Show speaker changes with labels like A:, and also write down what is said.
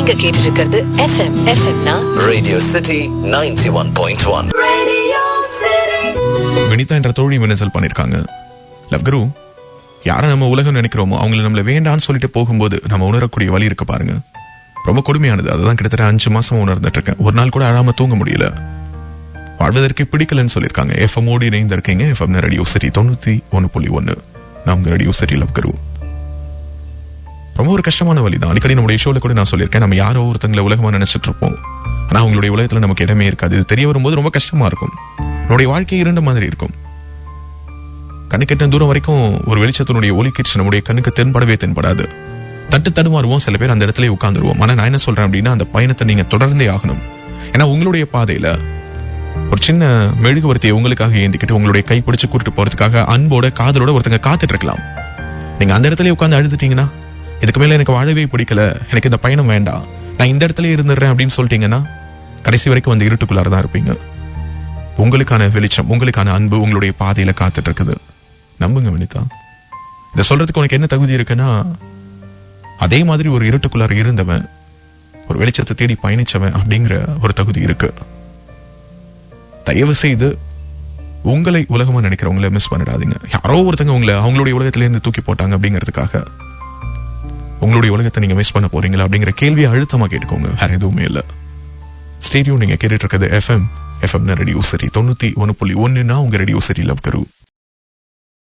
A: நீங்க கேட்டு இருக்கிறது எஃப்எம்னா
B: ரேடியோ சிட்டி 91.1.
C: வினிதா என்ற தோழி மின்னசல் பண்ணிருக்காங்க. லவ்குரு, யாரை நம்ம உலகம் நினைக்கிறோமோ அவங்கள நம்மள வேண்டான்னு சொல்லிட்டு போகும்போது நம்ம உணரக்கூடிய வழி இருக்கு பாருங்க, ரொம்ப கொடுமையானது. அதுதான் கிட்டத்தட்ட 5 மாசம் உணர்ந்துட்டு இருக்கேன். ஒரு நாள் கூட அழாம தூங்க முடியல. வாழ்வதற்கு பிடிக்கலன்னு சொல்லியிருக்காங்க. எஃப்எம் ஓடி இணைந்திருக்கீங்க. FM radio city 91.1. நாம் ரேடியோ சிட்டி லவ்குரு. ரொம்ப ஒரு கஷ்டமான வழிதான். அடிக்கடி நம்முடைய ஷோல கூட நான் சொல்லியிருக்கேன், நம்ம யாரோ ஒருத்தங்களை உலகமா நினைச்சிட்டு இருப்போம். ஆனா அவங்களுடைய உலகத்துல நமக்கு இடமே இருக்காது. இது தெரிய வரும்போது ரொம்ப கஷ்டமா இருக்கும். நம்முடைய வாழ்க்கை இரண்டு மாதிரி இருக்கும். கண்ணுக்கெட்ட தூரம் வரைக்கும் ஒரு வெளிச்சத்தினுடைய ஒளி கிட்ஸ் நம்முடைய கண்ணுக்கு தென்படாது. தடுமாறுவோம். சில பேர் அந்த இடத்துல உட்கார்ந்துருவோம். ஆனா நான் என்ன சொல்றேன் அப்படின்னா, அந்த பயணத்தை நீங்க தொடர்ந்தே ஆகணும். ஏன்னா உங்களுடைய பாதையில ஒரு சின்ன மெழுகுவர்த்தியை உங்களுக்காக ஏந்திக்கிட்டு உங்களுடைய கை பிடிச்சு கூட்டிட்டு போறதுக்காக அன்போட காதலோட ஒருத்தங்க காத்துட்டு இருக்கலாம். நீங்க அந்த இடத்துல உட்கார்ந்து அழுதுட்டீங்கன்னா, இதுக்கு மேல எனக்கு வாழவே பிடிக்கல, எனக்கு இந்த பயணம் வேண்டாம், நான் இந்த இடத்துல இருந்துடுறேன் அப்படின்னு சொல்லிட்டீங்கன்னா, கடைசி வரைக்கும் அந்த இருட்டுக்குள்ளாரதான் இருப்பீங்க. உங்களுக்கான வெளிச்சம், உங்களுக்கான அன்பு உங்களுடைய பாதையில காத்துட்டு இருக்குது. நம்புங்க வினிதா. இதை சொல்றதுக்கு உனக்கு என்ன தகுதி இருக்குன்னா, அதே மாதிரி ஒரு இருட்டுக்குள்ளார இருந்தவன், ஒரு வெளிச்சத்தை தேடி பயணிச்சவன் அப்படிங்கிற ஒரு தகுதி இருக்கு. தயவு செய்து உங்களை உலகமா நினைக்கிறவங்களை மிஸ் பண்ணிடாதீங்க. யாரோ ஒருத்தங்க உங்களை அவங்களுடைய உலகத்தில இருந்து தூக்கி போட்டாங்க அப்படிங்கிறதுக்காக உங்களுடைய உலகத்தை நீங்க மிஸ் பண்ண போறீங்களா அப்படிங்கிற கேள்வியை அழுத்தமா கேட்டுக்கோங்க. வேற எதுவுமே இல்ல. ஸ்டேடியோ நீங்க கேட்டுட்டு இருக்கிறது எஃப்எம் ரேடியோ சிட்டி 91.1. உங்க ரேடியோ சிட்டி லவ்குரு.